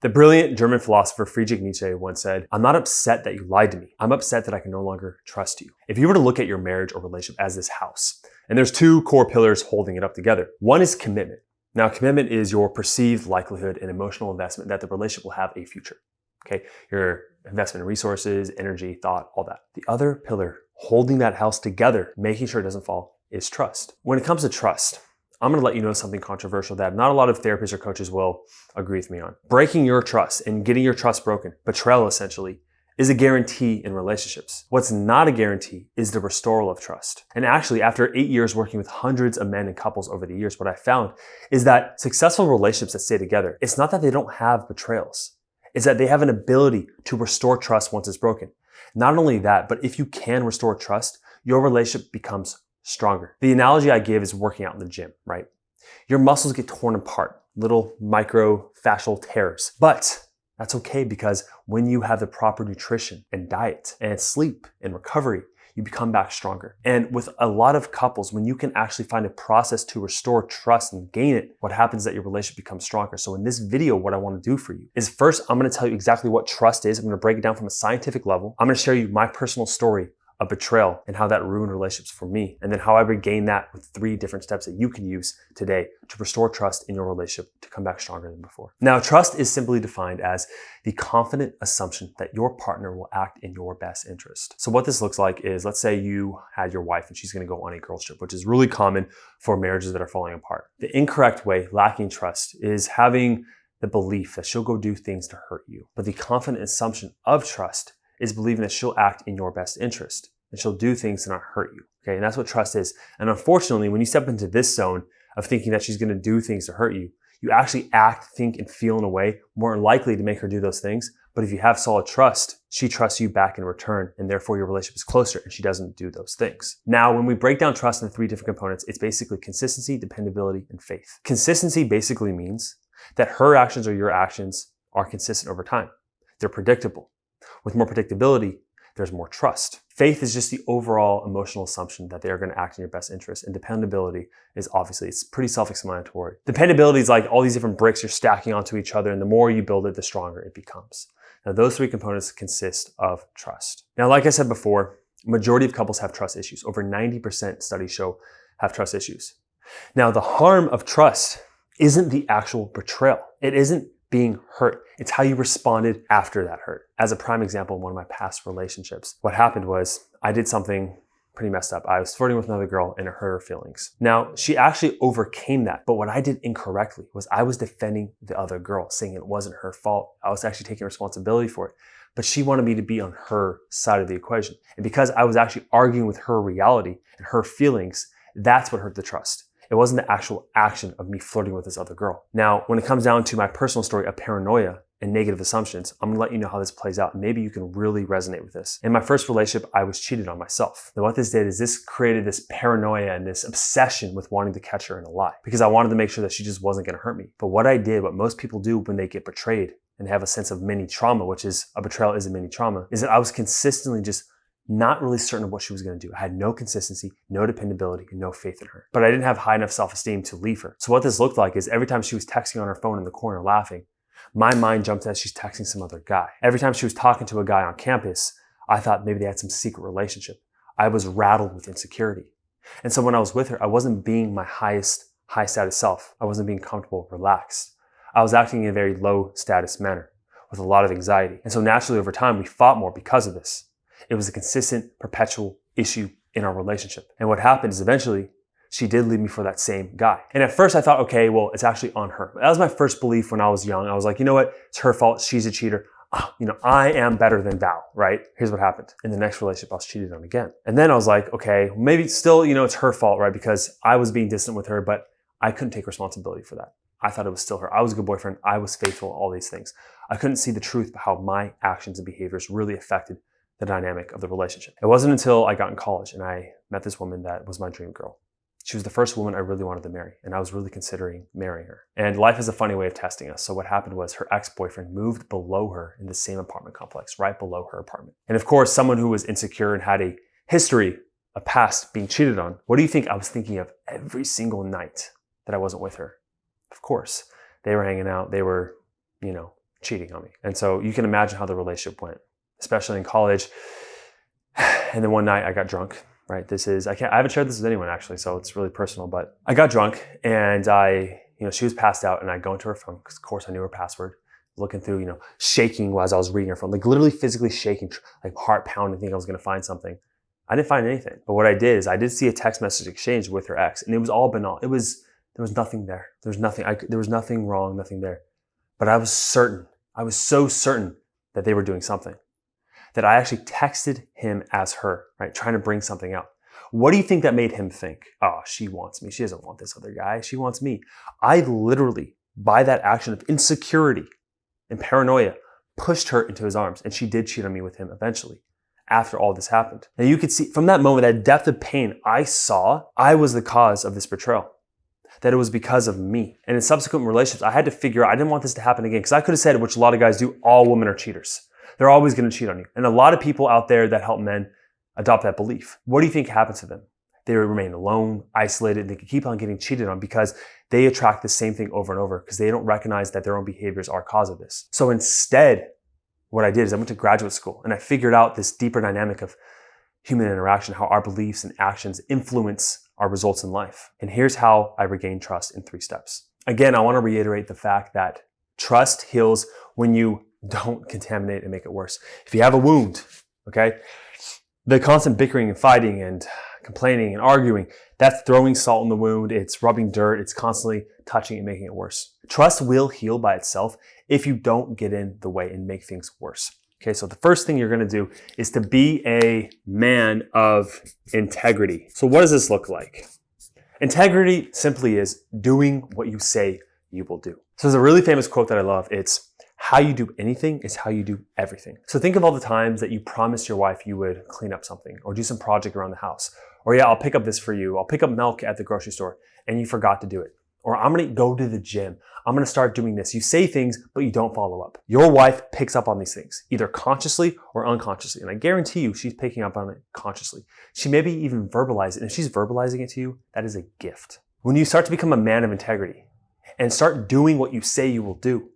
The brilliant German philosopher Friedrich Nietzsche once said, "I'm not upset that you lied to me. I'm upset that I can no longer trust you." If you were to look at your marriage or relationship as this house, and there's two core pillars holding it up together. One is commitment. Now, commitment is your perceived likelihood and emotional investment that the relationship will have a future. Okay, your investment in resources, energy, thought, all that. The other pillar holding that house together, making sure it doesn't fall, is trust. When it comes to trust, I'm going to let you know something controversial that not a lot of therapists or coaches will agree with me on. Breaking your trust and getting your trust broken, betrayal essentially, is a guarantee in relationships. What's not a guarantee is the restoral of trust. And actually, after 8 years working with hundreds of men and couples over the years, what I found is that successful relationships that stay together, it's not that they don't have betrayals. It's that they have an ability to restore trust once it's broken. Not only that, but if you can restore trust, your relationship becomes stronger. The analogy I give is working out in the gym, right? Your muscles get torn apart, little microfascial tears. But that's okay, because when you have the proper nutrition and diet and sleep and recovery, you become back stronger. And with a lot of couples, when you can actually find a process to restore trust and gain it, what happens is that your relationship becomes stronger. So in this video, what I want to do for you is first, I'm going to tell you exactly what trust is. I'm going to break it down from a scientific level. I'm going to share you my personal story of betrayal and how that ruined relationships for me, and then how I regained that with 3 different steps that you can use today to restore trust in your relationship to come back stronger than before. Now, trust is simply defined as the confident assumption that your partner will act in your best interest. So what this looks like is, let's say you had your wife and she's going to go on a girls trip, which is really common for marriages that are falling apart. The incorrect way, lacking trust, is having the belief that she'll go do things to hurt you. But the confident assumption of trust is believing that she'll act in your best interest and she'll do things to not hurt you. Okay, and that's what trust is. And unfortunately, when you step into this zone of thinking that she's going to do things to hurt you, you actually act, think, and feel in a way more likely to make her do those things. But if you have solid trust, she trusts you back in return, and therefore your relationship is closer and she doesn't do those things. Now, when we break down trust into 3 different components, it's basically consistency, dependability, and faith. Consistency basically means that her actions or your actions are consistent over time. They're predictable. With more predictability, there's more trust. Faith is just the overall emotional assumption that they are going to act in your best interest. And dependability is obviously, it's pretty self-explanatory. Dependability is like all these different bricks you're stacking onto each other, and the more you build it, the stronger it becomes. Now, those 3 components consist of trust. Now, like I said before, majority of couples have trust issues. Over 90% studies show have trust issues. Now, the harm of trust isn't the actual betrayal. It isn't being hurt. It's how you responded after that hurt. As a prime example, in one of my past relationships, what happened was I did something pretty messed up. I was flirting with another girl and it hurt her feelings. Now, she actually overcame that, but what I did incorrectly was I was defending the other girl, saying it wasn't her fault. I was actually taking responsibility for it, but she wanted me to be on her side of the equation. And because I was actually arguing with her reality and her feelings, that's what hurt the trust. It wasn't the actual action of me flirting with this other girl. Now, when it comes down to my personal story of paranoia and negative assumptions, I'm gonna let you know how this plays out. Maybe you can really resonate with this. In my first relationship, I was cheated on myself. Now, what this did is this created this paranoia and this obsession with wanting to catch her in a lie, because I wanted to make sure that she just wasn't gonna hurt me. But what I did, what most people do when they get betrayed and have a sense of mini trauma, which is a betrayal is a mini trauma, is that I was consistently just not really certain of what she was going to do. I had no consistency, no dependability, and no faith in her. But I didn't have high enough self-esteem to leave her. So what this looked like is every time she was texting on her phone in the corner laughing, my mind jumped as she's texting some other guy. Every time she was talking to a guy on campus, I thought maybe they had some secret relationship. I was rattled with insecurity. And so when I was with her, I wasn't being my highest high status self. I wasn't being comfortable, relaxed. I was acting in a very low status manner with a lot of anxiety. And so naturally over time, we fought more because of this. It was a consistent, perpetual issue in our relationship. And what happened is eventually she did leave me for that same guy. And at first I thought, okay, well, it's actually on her. That was my first belief when I was young. I was like, you know what? It's her fault. She's a cheater. I am better than thou, right? Here's what happened. In the next relationship, I was cheated on again. And then I was like, okay, maybe still, it's her fault, right? Because I was being distant with her, but I couldn't take responsibility for that. I thought it was still her. I was a good boyfriend. I was faithful, all these things. I couldn't see the truth about how my actions and behaviors really affected the dynamic of the relationship. It wasn't until I got in college and I met this woman that was my dream girl. She was the first woman I really wanted to marry, and I was really considering marrying her. And life is a funny way of testing us. So what happened was her ex-boyfriend moved below her in the same apartment complex, right below her apartment. And of course, someone who was insecure and had a history, a past being cheated on, what do you think I was thinking of every single night that I wasn't with her? Of course, they were hanging out. They were, cheating on me. And so you can imagine how the relationship went, especially in college. And then one night I got drunk, right? I haven't shared this with anyone actually, so it's really personal, but I got drunk and she was passed out and I go into her phone because of course I knew her password, looking through, shaking as I was reading her phone, like literally physically shaking, like heart pounding, thinking I was going to find something. I didn't find anything. But what I did is I did see a text message exchange with her ex and it was all banal. There was nothing there. There was nothing wrong, nothing there. But I was so certain that they were doing something, that I actually texted him as her, right? Trying to bring something out. What do you think that made him think? Oh, she wants me. She doesn't want this other guy. She wants me. I literally, by that action of insecurity and paranoia, pushed her into his arms. And she did cheat on me with him eventually after all this happened. Now you could see from that moment, that depth of pain I saw, I was the cause of this betrayal. That it was because of me. And in subsequent relationships, I had to figure out, I didn't want this to happen again. Because I could have said, which a lot of guys do, all women are cheaters. They're always going to cheat on you. And a lot of people out there that help men adopt that belief. What do you think happens to them? They remain alone, isolated, and they can keep on getting cheated on because they attract the same thing over and over because they don't recognize that their own behaviors are cause of this. So instead, what I did is I went to graduate school and I figured out this deeper dynamic of human interaction, how our beliefs and actions influence our results in life. And here's how I regained trust in 3 steps. Again, I want to reiterate the fact that trust heals when you don't contaminate and make it worse. If you have a wound, okay, the constant bickering and fighting and complaining and arguing, that's throwing salt in the wound. It's rubbing dirt. It's constantly touching and making it worse. Trust will heal by itself if you don't get in the way and make things worse. Okay, so the first thing you're going to do is to be a man of integrity. So what does this look like? Integrity simply is doing what you say you will do. So there's a really famous quote that I love. It's, how you do anything is how you do everything. So think of all the times that you promised your wife you would clean up something or do some project around the house. Or yeah, I'll pick up this for you. I'll pick up milk at the grocery store and you forgot to do it. Or I'm going to go to the gym. I'm going to start doing this. You say things, but you don't follow up. Your wife picks up on these things, either consciously or unconsciously. And I guarantee you she's picking up on it consciously. She maybe even verbalize it. And if she's verbalizing it to you, that is a gift. When you start to become a man of integrity and start doing what you say you will do,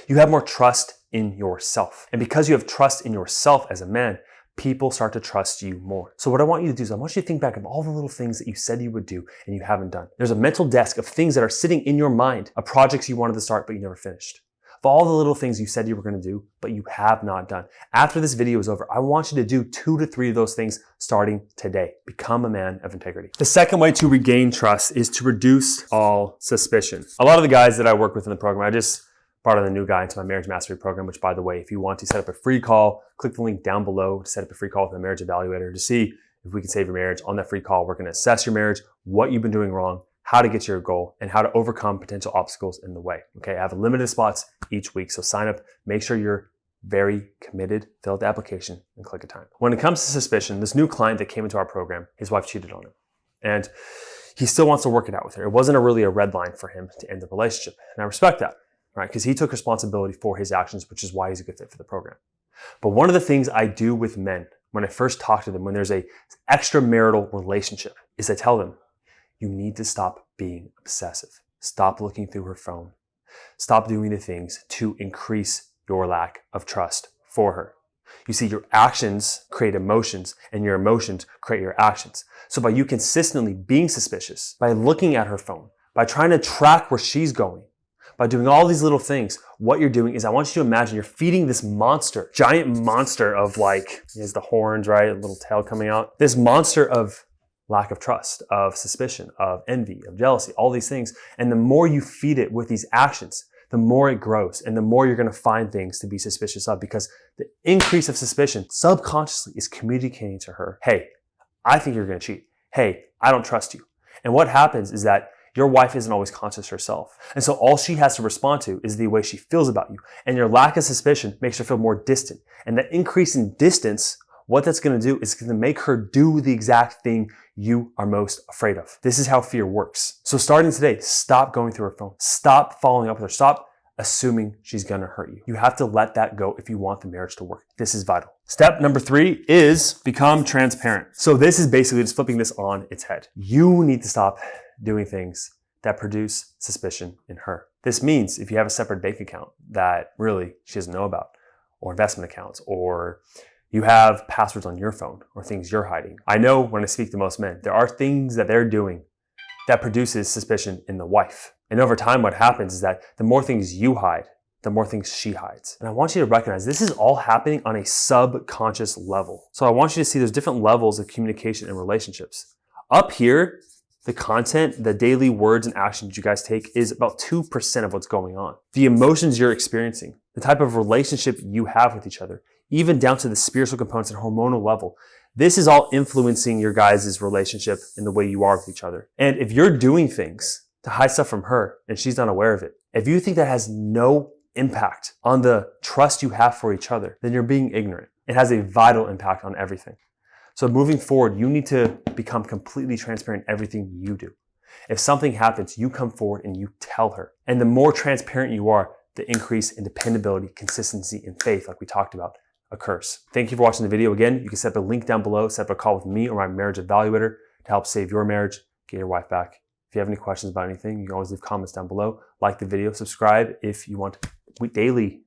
you have more trust in yourself. And because you have trust in yourself as a man, people start to trust you more. So what I want you to do is I want you to think back of all the little things that you said you would do and you haven't done. There's a mental desk of things that are sitting in your mind, of projects you wanted to start but you never finished. Of all the little things you said you were going to do but you have not done. After this video is over, I want you to do 2 to 3 of those things starting today. Become a man of integrity. The second way to regain trust is to reduce all suspicion. A lot of the guys that I work with in the program, I just brought on a new guy into my marriage mastery program, which by the way, if you want to set up a free call, click the link down below to set up a free call with a marriage evaluator to see if we can save your marriage. On that free call, we're going to assess your marriage, what you've been doing wrong, how to get to your goal, and how to overcome potential obstacles in the way. Okay, I have limited spots each week, so sign up, make sure you're very committed, fill out the application, and click a time. When it comes to suspicion, this new client that came into our program, his wife cheated on him. And he still wants to work it out with her. It wasn't really a red line for him to end the relationship. And I respect that. Right? Because he took responsibility for his actions, which is why he's a good fit for the program. But one of the things I do with men when I first talk to them, when there's a extramarital relationship, is I tell them, you need to stop being obsessive. Stop looking through her phone. Stop doing the things to increase your lack of trust for her. You see, your actions create emotions and your emotions create your actions. So by you consistently being suspicious, by looking at her phone, by trying to track where she's going, by doing all these little things, what you're doing is I want you to imagine you're feeding this monster, giant monster of like, he has the horns, right? A little tail coming out. This monster of lack of trust, of suspicion, of envy, of jealousy, all these things. And the more you feed it with these actions, the more it grows and the more you're going to find things to be suspicious of because the increase of suspicion subconsciously is communicating to her, hey, I think you're going to cheat. Hey, I don't trust you. And what happens is that your wife isn't always conscious herself. And so all she has to respond to is the way she feels about you. And your lack of suspicion makes her feel more distant. And that increase in distance, what that's going to do is going to make her do the exact thing you are most afraid of. This is how fear works. So starting today, stop going through her phone. Stop following up with her. Stop assuming she's going to hurt you. You have to let that go if you want the marriage to work. This is vital. Step number 3 is become transparent. So this is basically just flipping this on its head. You need to stop doing things that produce suspicion in her. This means if you have a separate bank account that really she doesn't know about, or investment accounts, or you have passwords on your phone, or things you're hiding. I know when I speak to most men, there are things that they're doing that produces suspicion in the wife. And over time, what happens is that the more things you hide, the more things she hides. And I want you to recognize this is all happening on a subconscious level. So I want you to see there's different levels of communication in relationships. Up here, the content, the daily words and actions you guys take is about 2% of what's going on. The emotions you're experiencing, the type of relationship you have with each other, even down to the spiritual components and hormonal level. This is all influencing your guys' relationship and the way you are with each other. And if you're doing things to hide stuff from her and she's not aware of it, if you think that has no impact on the trust you have for each other, then you're being ignorant. It has a vital impact on everything. So moving forward, you need to become completely transparent in everything you do. If something happens, you come forward and you tell her. And the more transparent you are, the increase in dependability, consistency, and faith, like we talked about, occurs. Thank you for watching the video. Again, you can set up a link down below, set up a call with me or my marriage evaluator to help save your marriage, get your wife back. If you have any questions about anything, you can always leave comments down below. Like the video, subscribe if you want daily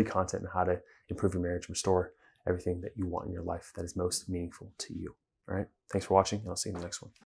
content on how to improve your marriage, restore everything that you want in your life that is most meaningful to you. All right. Thanks for watching, and I'll see you in the next one.